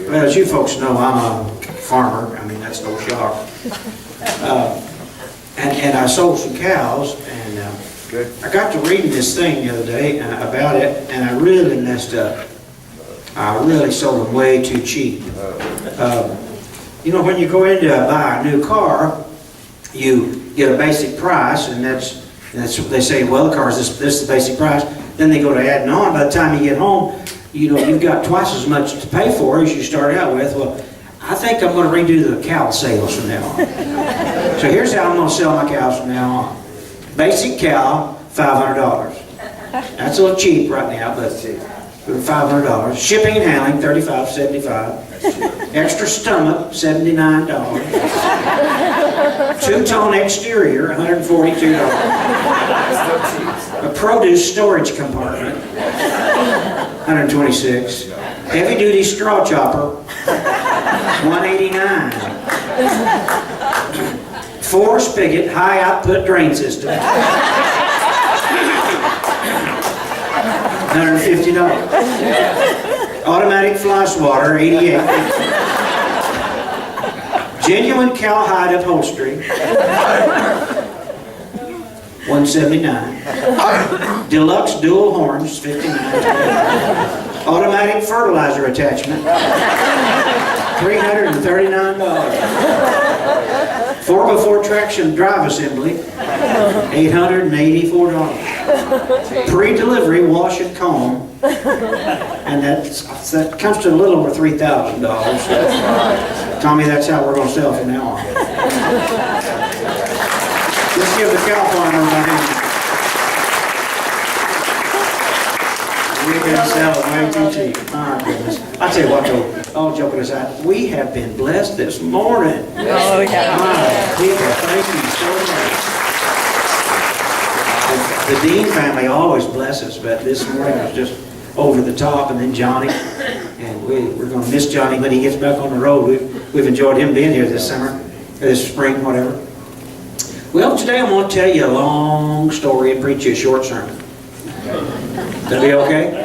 Well, as you folks know, I'm a farmer. I mean, that's no shock. And I sold some cows, and I got to reading this thing the other day about it, and I really messed up. I really sold them way too cheap. You know, when you go in to buy a new car, you get a basic price, and that's what they say, well, the car's this is the basic price. Then they go to adding on. By the time you get home, you know, you've got twice as much to pay for as you started out with. Well, I think I'm going to redo the cow sales from now on. So here's how I'm going to sell my cows from now on. Basic cow, $500. That's a little cheap right now, but $500. Shipping and handling, $35.75. Extra stomach, $79. Two-tone exterior, $142. A produce storage compartment, $126. Heavy-duty straw chopper, $189. 4-spigot high-output drain system, $150. Automatic fly swatter, $88. Genuine cowhide upholstery, $179. Deluxe dual horns, $59. Automatic fertilizer attachment, $339. 4x4 traction drive assembly, $884. Pre-delivery wash and comb, and that comes to a little over $3,000. Tommy, that's how we're going to sell from now on. Let's give the cow farmer a hand. We've been selling way too cheap. My goodness. I tell you what, though, all joking aside, we have been blessed this morning. Oh, yeah. My people, thank you so much. The Dean family always blesses, but this morning was just over the top. And then Johnny, and we're going to miss Johnny when he gets back on the road. We've enjoyed him being here this summer, or this spring, whatever. Well, today I'm going to tell you a long story and preach you a short sermon. That'll be okay?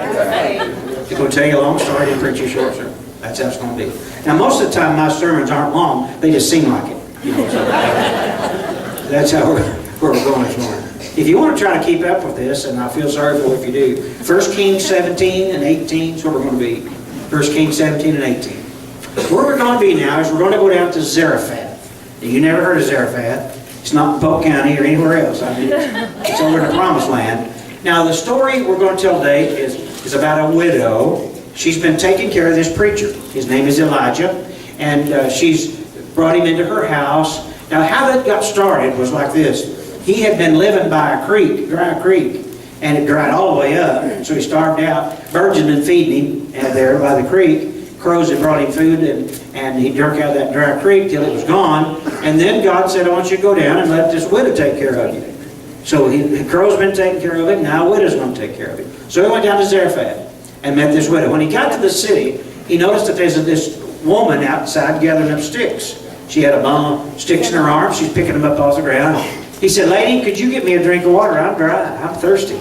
I'm going to tell you a long story and preach you a short sermon. That's how it's going to be. Now, most of the time, my sermons aren't long. They just seem like it. You know, so that's how where we're going this morning. If you want to try to keep up with this, and I feel sorry for if you do, 1 Kings 17 and 18 is where we're going to be. 1 Kings 17 and 18. Where we're going to be now is we're going to go down to Zarephath. Now, you never heard of Zarephath. It's not in Polk County or anywhere else. I mean, it's over in the Promised Land. Now, the story we're going to tell today is about a widow. She's been taking care of this preacher. His name is Elijah, and she's brought him into her house. Now, how that got started was like this. He had been living by a creek, dry creek, and it dried all the way up, so he starved out. Birds had been feeding him there by the creek. Crows had brought him food, and he drank out of that dry creek till it was gone. And then God said, I want you to go down and let this widow take care of you. So the crow's been taking care of him, now a widow's going to take care of him. So he went down to Zarephath and met this widow. When he got to the city, he noticed that there's this woman outside gathering up sticks. She had a bundle of sticks in her arms. She's picking them up off the ground. He said, lady, could you get me a drink of water? I'm dry. I'm thirsty.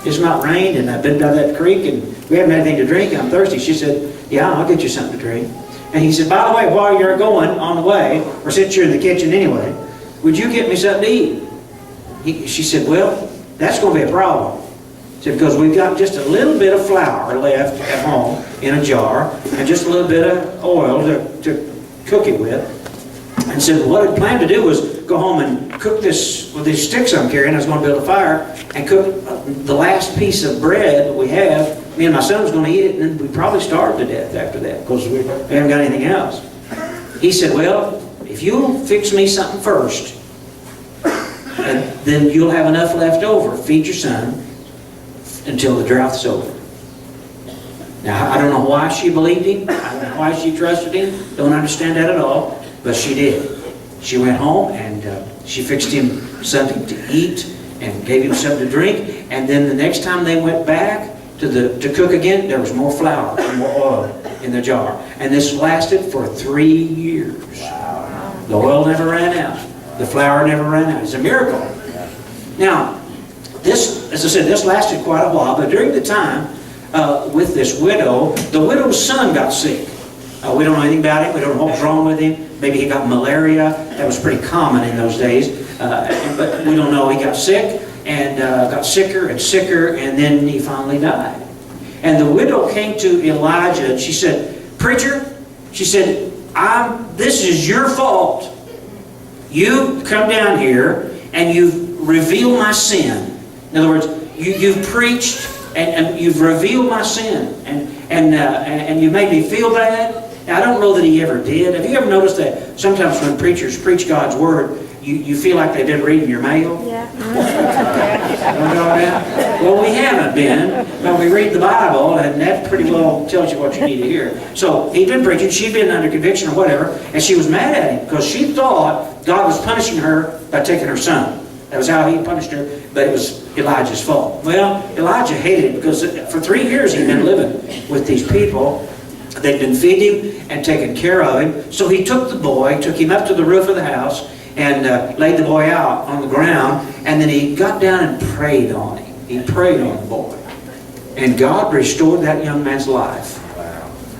It's not rained, and I've been down that creek, and we haven't had anything to drink. I'm thirsty. She said, yeah, I'll get you something to drink. And he said, by the way, while you're going on the way, or since you're in the kitchen anyway, would you get me something to eat? She said, well, that's going to be a problem. She said, because we've got just a little bit of flour left at home in a jar, and just a little bit of oil to cook it with. And said, what I planned to do was go home and cook this with these sticks I'm carrying. I was going to build a fire and cook the last piece of bread that we have. Me and my son was going to eat it, and then we'd probably starve to death after that because we haven't got anything else. He said, well, if you'll fix me something first, and then you'll have enough left over. Feed your son until the drought's over. Now, I don't know why she believed him. I don't know why she trusted him. Don't understand that at all. But she did. She went home and she fixed him something to eat and gave him something to drink. And then the next time they went back to cook again, there was more flour and more oil in the jar. And this lasted for 3 years. Wow. The oil never ran out. The flour never ran out. It's a miracle. Now, this, as I said, this lasted quite a while. But during the time, with this widow. The widow's son got sick. We don't know anything about it. We don't know what was wrong with him. Maybe he got malaria. That was pretty common in those days. But we don't know. He got sick and got sicker and sicker, and then he finally died. And the widow came to Elijah and she said, "Preacher," she said, "this is your fault. You come down here and you've revealed my sin." In other words, you've preached and you've revealed my sin, and you made me feel bad. Now, I don't know that he ever did. Have you ever noticed that sometimes when preachers preach God's Word, you feel like they've been reading your mail? Yeah. Well, we haven't been, but we read the Bible, and that pretty well tells you what you need to hear. So he'd been preaching, she'd been under conviction or whatever, and she was mad at him because she thought God was punishing her by taking her son. That was how he punished her, but it was Elijah's fault. Well, Elijah hated it because for 3 years he'd been living with these people. They'd been feeding him and taking care of him. So he took the boy, took him up to the roof of the house, and laid the boy out on the ground, and then he got down and prayed on him. He prayed on the boy. And God restored that young man's life.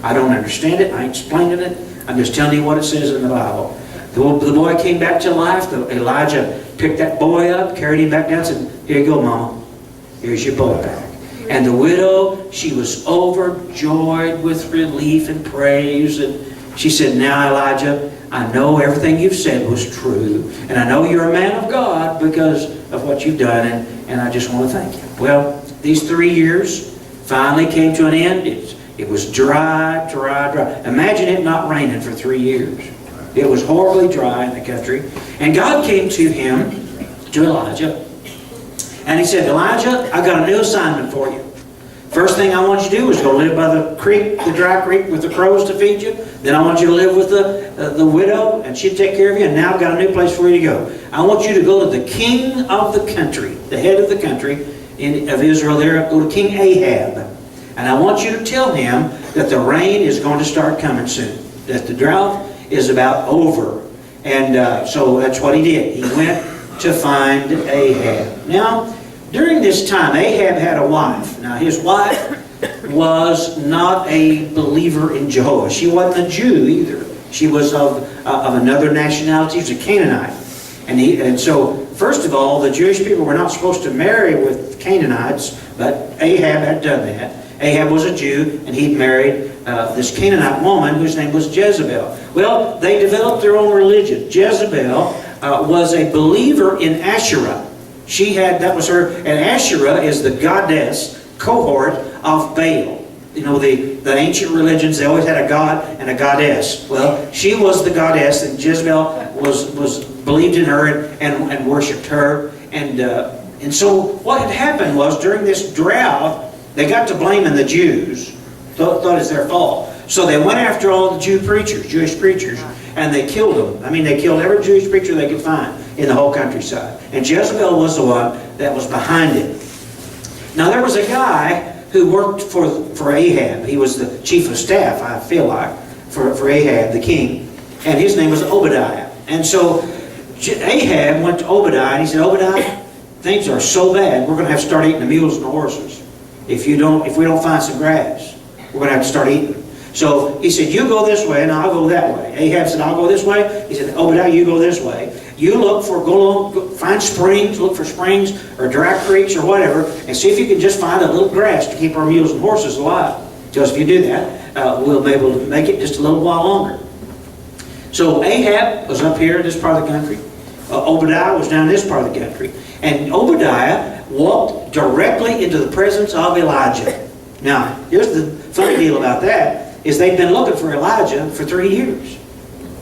I don't understand it. I ain't explaining it. I'm just telling you what it says in the Bible. The boy came back to life. Elijah picked that boy up, carried him back down, and said, "Here you go, Mama. Here's your boy back." And the widow, she was overjoyed with relief and praise. And she said, "Now, Elijah, I know everything you've said was true. And I know you're a man of God because of what you've done. And I just want to thank you." Well, these 3 years finally came to an end. It was dry. Imagine it not raining for 3 years. It was horribly dry in the country. And God came to him, to Elijah, and he said, "Elijah, I got a new assignment for you. First thing I want you to do is go live by the creek, the dry creek with the crows to feed you. Then I want you to live with the widow, and she'd take care of you. And now I've got a new place for you to go. I want you to go to the king of the country, the head of the country of Israel there. Go to King Ahab. And I want you to tell him that the rain is going to start coming soon, that the drought is about over." And so that's what he did. He went to find Ahab. Now, during this time, Ahab had a wife. Now, his wife was not a believer in Jehovah. She wasn't a Jew either. She was of another nationality. She was a Canaanite. And so, first of all, the Jewish people were not supposed to marry with Canaanites, but Ahab had done that. Ahab was a Jew, and he'd married this Canaanite woman whose name was Jezebel. Well, they developed their own religion. Jezebel was a believer in Asherah. That was her, and Asherah is the goddess cohort of Baal. You know, the ancient religions, they always had a god and a goddess. Well, she was the goddess, and Jezebel was believed in her and worshipped her. And so what had happened was, during this drought, they got to blaming the Jews. Thought it's their fault. So they went after all the Jewish preachers, and they killed them. I mean, they killed every Jewish preacher they could find in the whole countryside. And Jezebel was the one that was behind it. Now, there was a guy who worked for Ahab. He was the chief of staff, I feel like, for Ahab, the king. And his name was Obadiah. And so Ahab went to Obadiah, and he said, "Obadiah, things are so bad, we're going to have to start eating the mules and the horses. If we don't find some grass, we're going to have to start eating." So he said, "You go this way and I'll go that way." Ahab said, "I'll go this way." He said, "Obadiah, you go this way. You find springs, look for springs or dry creeks or whatever, and see if you can just find a little grass to keep our mules and horses alive. Because if you do that, we'll be able to make it just a little while longer." So Ahab was up here in this part of the country. Obadiah was down in this part of the country. And Obadiah walked directly into the presence of Elijah. Now, here's the funny deal about that, is they'd been looking for Elijah for 3 years.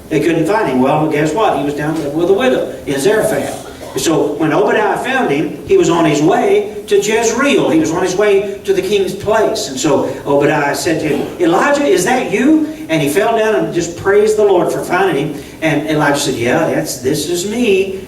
They couldn't find him. Well, guess what? He was down with a widow in Zarephath. So when Obadiah found him, he was on his way to Jezreel. He was on his way to the king's place. And so Obadiah said to him, "Elijah, is that you?" And he fell down and just praised the Lord for finding him. And Elijah said, "Yeah, this is me."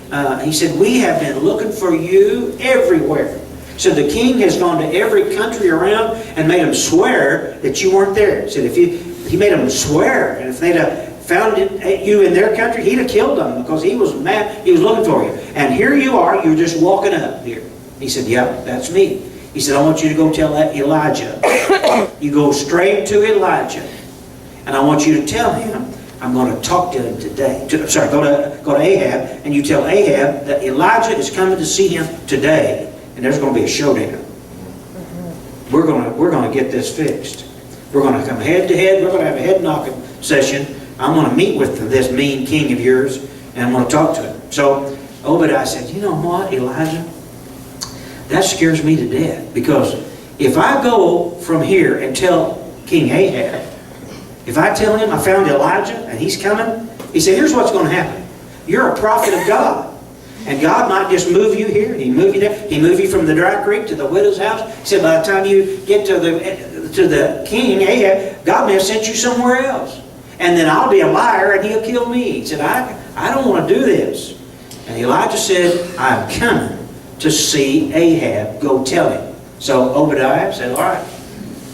He said, "We have been looking for you everywhere." So the king has gone to every country around and made them swear that you weren't there. He said, he made them swear, and if they'd have found you in their country, he'd have killed them because he was mad. He was looking for you. And here you are, you're just walking up here. He said, "Yeah, that's me." He said, "I want you to go tell Elijah You go straight to Elijah. And I want you to tell him, I'm going to talk to him today. Go to Ahab, and you tell Ahab that Elijah is coming to see him today, and there's going to be a showdown. We're going to get this fixed. We're going to come head to head. We're going to have a head knocking session. I'm going to meet with this mean king of yours, and I'm going to talk to him. So Obadiah said, you know what, Elijah? That scares me to death, because if I go from here and tell King Ahab, if I tell him I found Elijah and he's coming, he said, here's what's going to happen. You're a prophet of God. And God might just move you here. He move you there. He move you from the dry creek to the widow's house. He said by the time you get to the king, Ahab, God may have sent you somewhere else. And then I'll be a liar and he'll kill me. He said, I don't want to do this. And Elijah said, I'm coming to see Ahab. Go tell him. So Obadiah said, all right.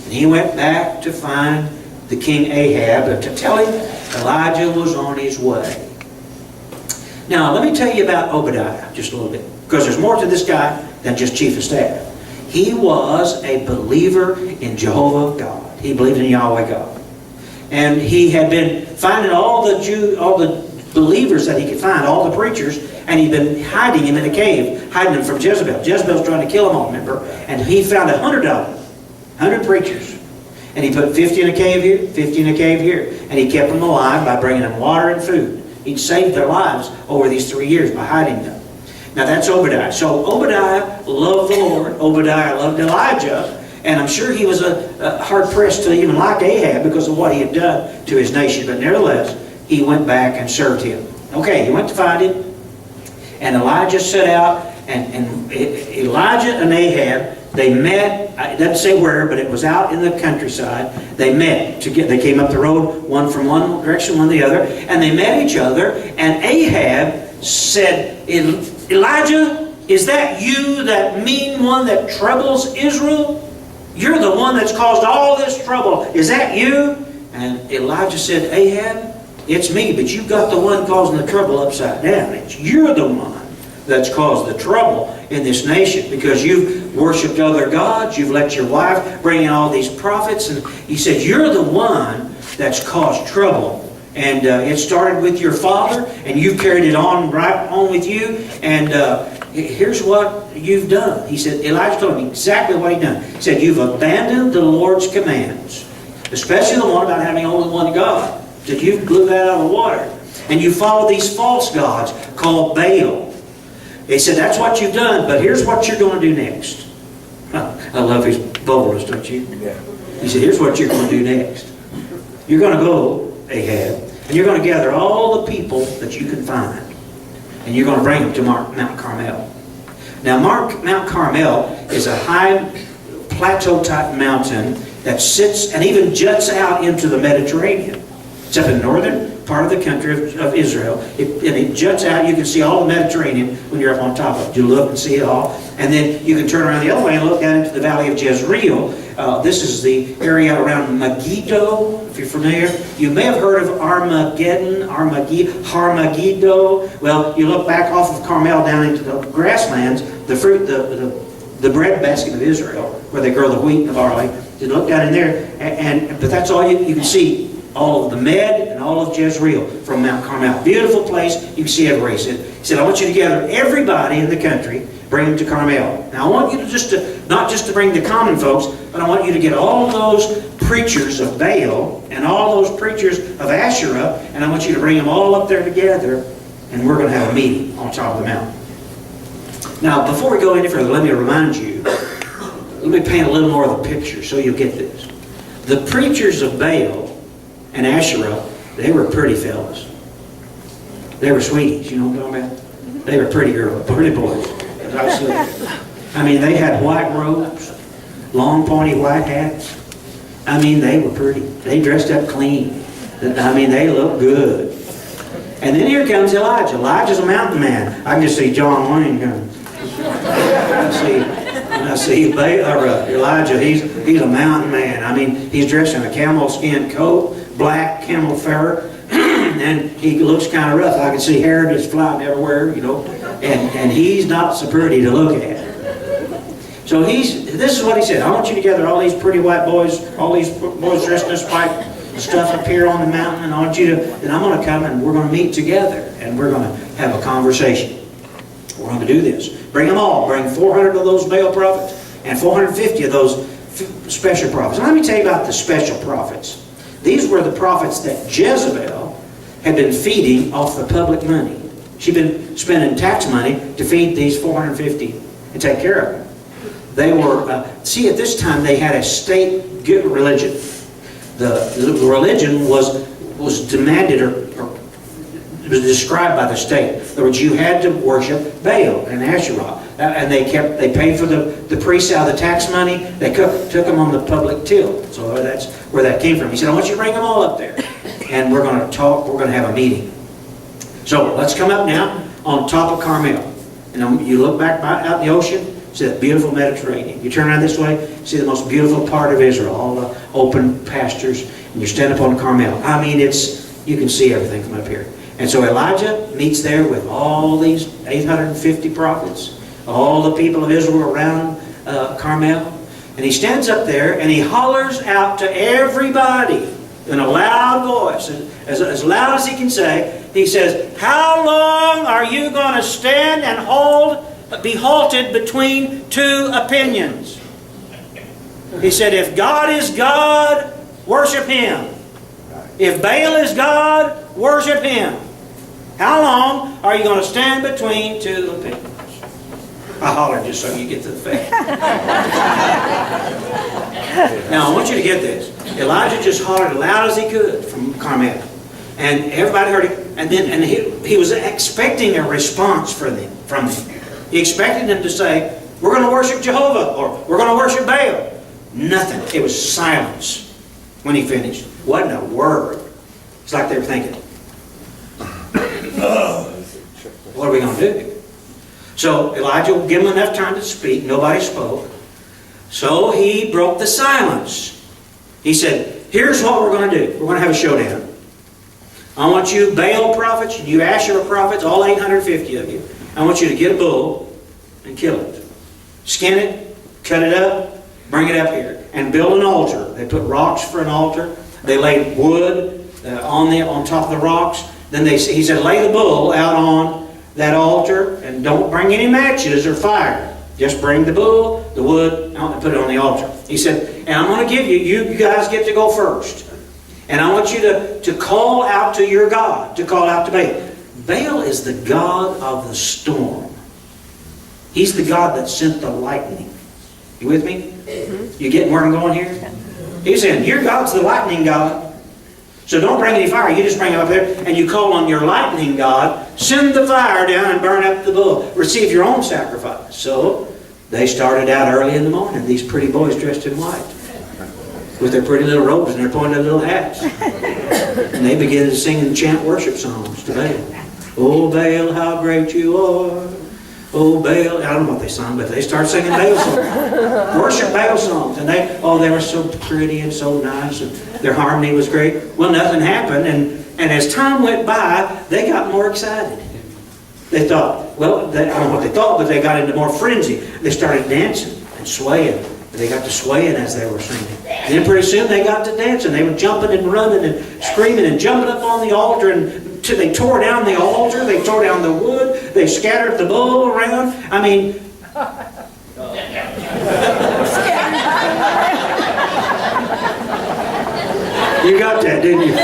And he went back to find the king Ahab to tell him Elijah was on his way. Now, let me tell you about Obadiah just a little bit, because there's more to this guy than just chief of staff. He was a believer in Jehovah God. He believed in Yahweh God. And he had been finding all the believers that he could find, all the preachers, and he'd been hiding him in a cave, hiding them from Jezebel. Jezebel's trying to kill them all, remember? And he found 100 of them, 100 preachers. And he put 50 in a cave here, 50 in a cave here. And he kept them alive by bringing them water and food. He'd saved their lives over these 3 years by hiding them. Now that's Obadiah. So Obadiah loved the Lord. Obadiah loved Elijah. And I'm sure he was hard-pressed to even like Ahab because of what he had done to his nation. But nevertheless, he went back and served him. Okay, he went to find him. And Elijah set out. And Elijah and Ahab, they met. It doesn't say where, but it was out in the countryside. They met. They came up the road, one from one direction, one the other. And they met each other. And Ahab said, Elijah, is that you, that mean one that troubles Israel? You're the one that's caused all this trouble. Is that you? And Elijah said, Ahab, it's me, but you've got the one causing the trouble upside down. You're the one that's caused the trouble in this nation, because you've worshipped other gods. You've let your wife bring in all these prophets. And he said, you're the one that's caused trouble. And it started with your father, and you've carried it on right on with you. And here's what you've done. He said, Elijah told him exactly what he'd done. He said, you've abandoned the Lord's commands, especially the one about having only one God. He said, you blew that out of the water. And you follow these false gods called Baal. He said, that's what you've done, but here's what you're going to do next. I love his boldness, don't you? Yeah. He said, here's what you're going to do next. You're going to go, Ahab, and you're going to gather all the people that you can find. And you're going to bring them to Mount Carmel. Now, Mount Carmel is a high plateau-type mountain that sits and even juts out into the Mediterranean. It's up in the northern part of the country of Israel. It juts out. You can see all the Mediterranean when you're up on top of it. You look and see it all. And then you can turn around the other way and look down into the valley of Jezreel. This is the area around Megiddo, if you're familiar. You may have heard of Armageddon, Harmageddo. Well, you look back off of Carmel down into the grasslands, the the breadbasket of Israel, where they grow the wheat and the barley. You look down in there, but that's all you can see. All of the Med and all of Jezreel from Mount Carmel. Beautiful place. You can see everywhere. He said, I want you to gather everybody in the country, bring them to Carmel. Now I want you to not just to bring the common folks, but I want you to get all those preachers of Baal and all those preachers of Asherah, and I want you to bring them all up there together, and we're going to have a meeting on top of the mountain. Now, before we go any further, let me remind you, let me paint a little more of the picture so you'll get this. The preachers of Baal and Asherah, they were pretty fellas. They were sweeties, you know what I'm talking about? They were pretty girls, pretty boys. I mean, they had white robes, long pointy white hats. I mean, they were pretty. They dressed up clean. I mean, they looked good. And then here comes Elijah. Elijah's a mountain man. I can just see John Wayne coming. I see Elijah, he's a mountain man. I mean, he's dressed in a camel skin coat, black camel fur, and he looks kind of rough. I can see hair just flying everywhere, you know, and he's not so pretty to look at. So this is what he said. I want you to gather all these pretty white boys, all these boys dressed in this white stuff up here on the mountain, and I want you to, and I'm going to come and we're going to meet together and we're going to have a conversation. We're going to do this. Bring them all. Bring 400 of those Baal prophets and 450 of those special prophets. And let me tell you about the special prophets. These were the prophets that Jezebel had been feeding off the public money. She'd been spending tax money to feed these 450 and take care of them. They were, see, at this time they had a state religion. The religion was demanded or it was described by the state. In other words, you had to worship Baal and Asherah. And they paid for the priests out of the tax money. They took them on the public till. So that's where that came from. He said, I want you to bring them all up there. And we're going to talk, we're going to have a meeting. So let's come up now on top of Carmel. And you look back out in the ocean, see that beautiful Mediterranean. You turn around this way, see the most beautiful part of Israel, all the open pastures, and you stand up on Carmel. I mean, you can see everything from up here. And so Elijah meets there with all these 850 prophets, all the people of Israel around Carmel. And he stands up there and he hollers out to everybody in a loud voice, as loud as he can say. He says, how long are you going to stand and be halted between two opinions? He said, if God is God, worship Him. If Baal is God, worship Him. How long are you going to stand between two opinions? I hollered just so you get to the fact. Now I want you to get this. Elijah just hollered as loud as he could from Carmel. And everybody heard it. And he was expecting a response from them. He expected them to say, we're going to worship Jehovah, or we're going to worship Baal. Nothing. It was silence when he finished. Wasn't a word. It's like they were thinking, what are we going to do? So Elijah will give them enough time to speak. Nobody spoke. So he broke the silence. He said, here's what we're going to do. We're going to have a showdown. I want you Baal prophets, you Asherah prophets, all 850 of you. I want you to get a bull and kill it. Skin it, cut it up, bring it up here, and build an altar. They put rocks for an altar. They laid wood on top of the rocks. Then he said, lay the bull out on that altar and don't bring any matches or fire. Just bring the bull, the wood, and put it on the altar. He said, and I'm going to give you guys get to go first. And I want you to call out to your God, to call out to Baal. Baal is the god of the storm. He's the god that sent the lightning. You with me? You getting where I'm going here? He's saying, your God's the lightning god. So don't bring any fire. You just bring it up there and you call on your lightning god. Send the fire down and burn up the bull. Receive your own sacrifice. So they started out early in the morning. These pretty boys dressed in white, with their pretty little robes and their pointed little hats. And they began to sing and chant worship songs to Baal. Oh Baal, how great you are. Oh Baal. I don't know what they sung, but they started singing Baal songs. Worship Baal songs. And they were so pretty and so nice. And their harmony was great. Well, nothing happened. And as time went by, they got more excited. They thought, well, I don't know what they thought, but they got into more frenzy. They started dancing and swaying. They got to swaying as they were singing. And then pretty soon they got to dancing. They were jumping and running and screaming and jumping up on the altar. And they tore down the altar. They tore down the wood. They scattered the bull around. I mean... You got that, didn't you?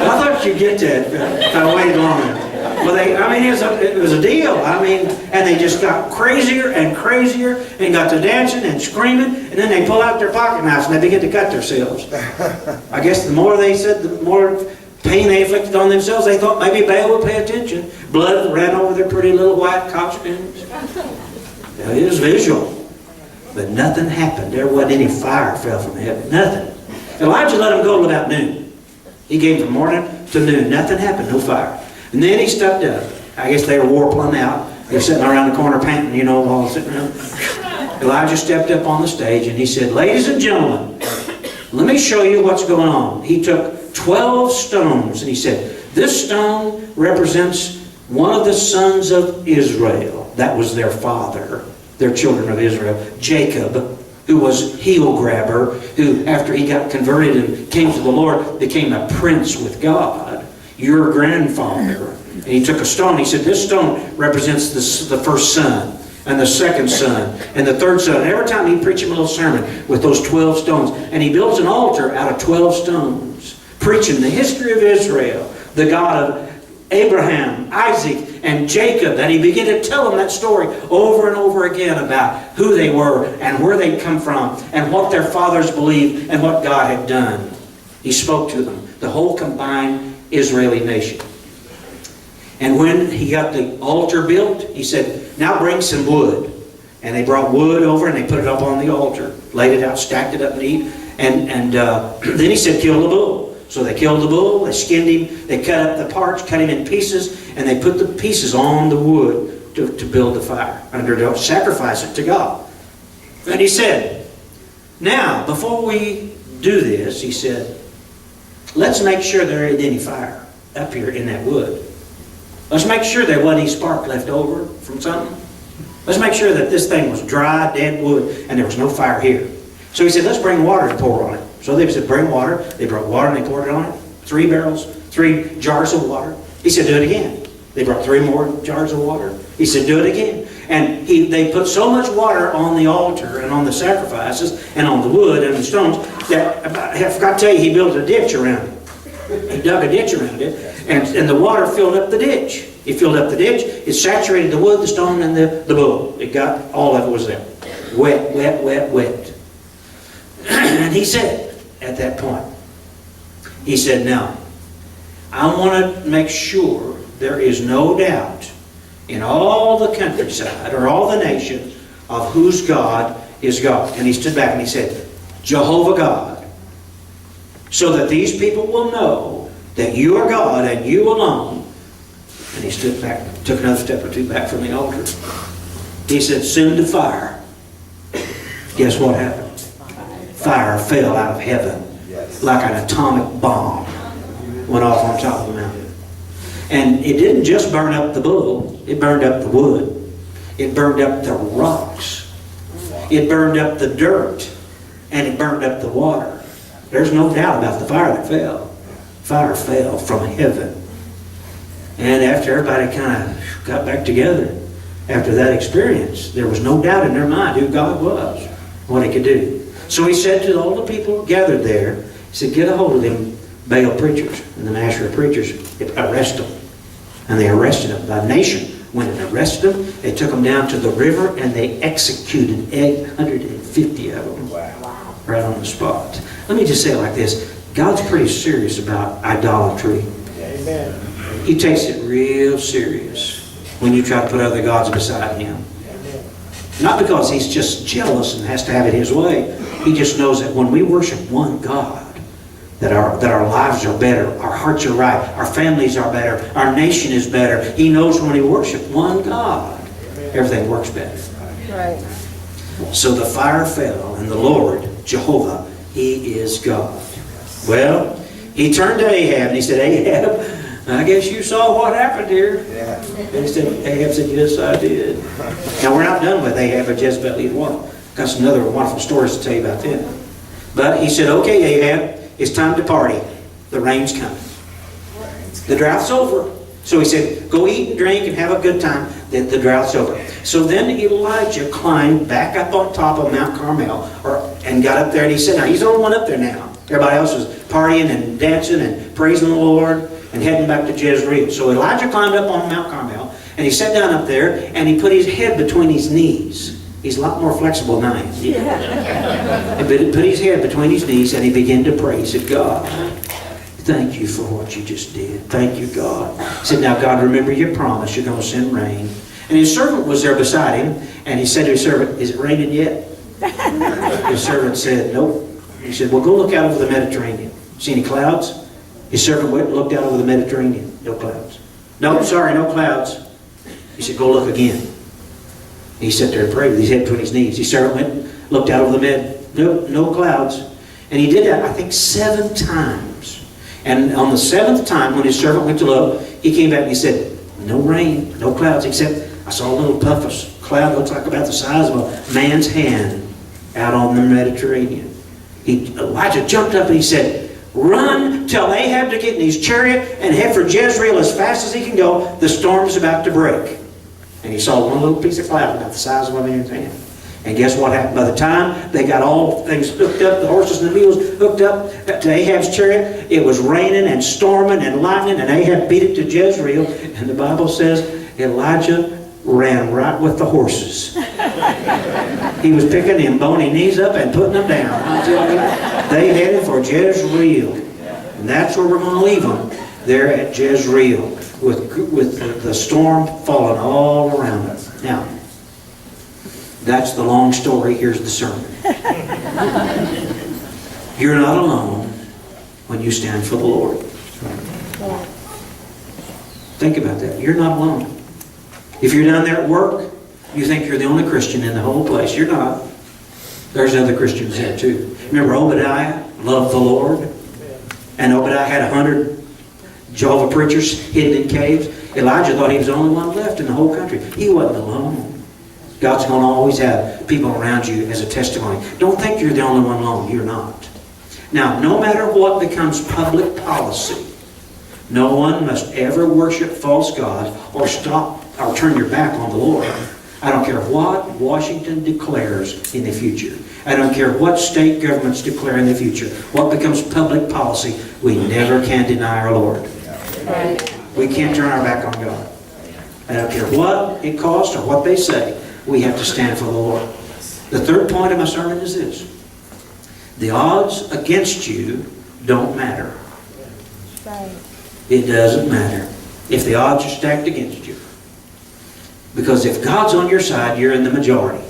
I thought you'd get that if I waited long enough. Well, it was a deal. And they just got crazier and crazier and got to dancing and screaming. And then they pull out their pocket knives and they begin to cut themselves. I guess the more they said, the more pain they inflicted on themselves. They thought maybe Baal would pay attention. Blood ran over their pretty little white costumes. It was visual. But nothing happened. There wasn't any fire fell from heaven. Nothing. Elijah let them go till about noon. He gave from morning to noon. Nothing happened. No fire. And then he stepped up. I guess they were wore plumb out. They were sitting around the corner panting, all sitting around. Elijah stepped up on the stage and he said, ladies and gentlemen, let me show you what's going on. He took 12 stones and he said, this stone represents one of the sons of Israel. that was their father, their children of Israel. Jacob, who was heel grabber, who after he got converted and came to the Lord, became a prince with God. Your grandfather. And he took a stone. He said, this stone represents the first son, and the second son, and the third son. And every time he'd preach him a little sermon with those 12 stones. And he builds an altar out of 12 stones, preaching the history of Israel, the God of Abraham, Isaac, and Jacob. And he began to tell them that story over and over again about who they were and where they'd come from and what their fathers believed and what God had done. He spoke to them, the whole combined Israeli nation. And when he got the altar built, he said, now bring some wood. And they brought wood over and they put it up on the altar, laid it out, stacked it up neat. And then he said, kill the bull. So they killed the bull, they skinned him, they cut up the parts, cut him in pieces, and they put the pieces on the wood to build the fire, and to sacrifice it to God. And he said, now, before we do this, he said, let's make sure there isn't any fire up here in that wood. Let's make sure there wasn't any spark left over from something. Let's make sure that this thing was dry, dead wood, and there was no fire here. So he said, let's bring water and pour on it. So they said, bring water. They brought water and they poured it on it. 3 barrels, 3 jars of water. He said, do it again. They brought 3 more jars of water. He said, do it again. And they put so much water on the altar and on the sacrifices and on the wood and the stones that, I forgot to tell you, he built a ditch around it. He dug a ditch around it. And the water filled up the ditch. It filled up the ditch. It saturated the wood, the stone, and the bull. It got, all of it was there. Wet, wet, wet, wet. And he said, at that point, he said, now, I want to make sure there is no doubt in all the countryside or all the nation of whose God is God. And he stood back and he said, Jehovah God, so that these people will know that you are God and you alone. And he stood back, took another step or two back from the altar. He said, soon to fire. Guess what happened? Fire fell out of heaven like an atomic bomb. Went off on top of the mountain. And it didn't just burn up the bull. It burned up the wood. It burned up the rocks. It burned up the dirt. And it burned up the water. There's no doubt about the fire that fell. Fire fell from heaven. And after everybody kind of got back together, after that experience, there was no doubt in their mind who God was, what he could do. So he said to all the people gathered there, he said, get a hold of them Baal preachers and the Asherah preachers, arrest them. And they arrested them. The nation went and arrested them. They took them down to the river and they executed 850 of them. Wow. Right on the spot. Let me just say it like this. God's pretty serious about idolatry. Amen. He takes it real serious when you try to put other gods beside him. Not because he's just jealous and has to have it his way. He just knows that when we worship one God, that our lives are better, our hearts are right, our families are better, our nation is better. He knows when we worship one God, everything works better. Right. So the fire fell, and the Lord, Jehovah, he is God. Well, he turned to Ahab and he said, Ahab, I guess you saw what happened here. Yeah. And he said, Ahab said, yes, I did. Now, we're not done with Ahab or Jezebel either one. Got some other wonderful stories to tell you about them. But he said, okay, Ahab, it's time to party. The rain's coming. The drough's over. So he said, go eat and drink and have a good time. The drough's over. So then Elijah climbed back up on top of Mount Carmel and got up there and he said, now he's the only one up there now. Everybody else was partying and dancing and praising the Lord and heading back to Jezreel. So Elijah climbed up on Mount Carmel and he sat down up there and he put his head between his knees. He's a lot more flexible than I am. Yeah. He put his head between his knees and he began to praise. He said, God, thank you for what you just did. Thank you, God. He said, now God, remember your promise. You're going to send rain. And his servant was there beside him and he said to his servant, is it raining yet? His servant said, nope. He said, well, go look out over the Mediterranean. See any clouds? His servant went and looked out over the Mediterranean. No clouds. No, sorry, no clouds. He said, go look again. He sat there and prayed with his head between his knees. His servant went and looked out over the Med. No clouds. And he did that, I think, 7 times. And on the 7th time, when his servant went to look, he came back and he said, no rain, no clouds, except I saw a little puff of cloud, looks like about the size of a man's hand, out on the Mediterranean. Elijah jumped up and he said, run, tell Ahab to get in his chariot and head for Jezreel as fast as he can go. The storm's about to break. And he saw one little piece of cloud about the size of a man's hand. And guess what happened? By the time they got all things hooked up, the horses and the mules hooked up to Ahab's chariot, it was raining and storming and lightning, and Ahab beat it to Jezreel. And the Bible says Elijah ran right with the horses. He was picking them bony knees up and putting them down. I'm telling you, they headed for Jezreel. And that's where we're going to leave them, there at Jezreel, with the storm falling all around us. Now, that's the long story. Here's the sermon. You're not alone when you stand for the Lord. Think about that. You're not alone. If you're down there at work, you think you're the only Christian in the whole place. You're not. There's other Christians there too. Remember Obadiah loved the Lord? And Obadiah had 100 Jehovah preachers hidden in caves. Elijah thought he was the only one left in the whole country. He wasn't alone. God's going to always have people around you as a testimony. Don't think you're the only one alone. You're not. Now, no matter what becomes public policy, no one must ever worship false gods or stop or turn your back on the Lord. I don't care what Washington declares in the future. I don't care what state governments declare in the future. What becomes public policy, we never can deny our Lord. We can't turn our back on God. I don't care what it costs or what they say. We have to stand for the Lord. The third point of my sermon is this. The odds against you don't matter. It doesn't matter if the odds are stacked against you. Because if God's on your side, you're in the majority.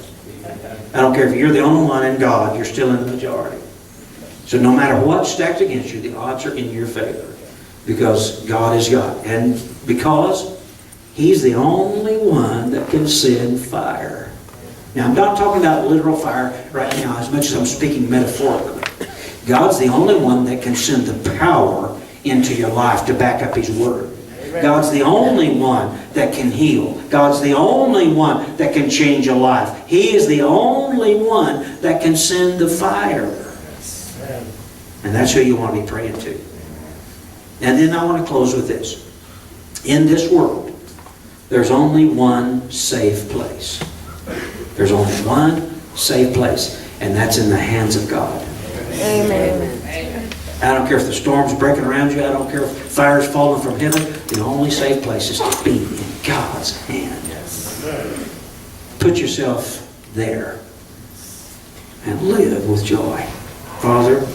I don't care if you're the only one in God, you're still in the majority. So no matter what's stacked against you, the odds are in your favor. Because God is God. And because He's the only one that can send fire. Now, I'm not talking about literal fire right now as much as I'm speaking metaphorically. God's the only one that can send the power into your life to back up His Word. God's the only one that can heal. God's the only one that can change a life. He is the only one that can send the fire. And that's who you want to be praying to. And then I want to close with this. In this world, there's only one safe place. There's only one safe place, and that's in the hands of God. Amen. I don't care if the storm's breaking around you. I don't care if fire's falling from heaven. The only safe place is to be in God's hand. Put yourself there and live with joy. Father,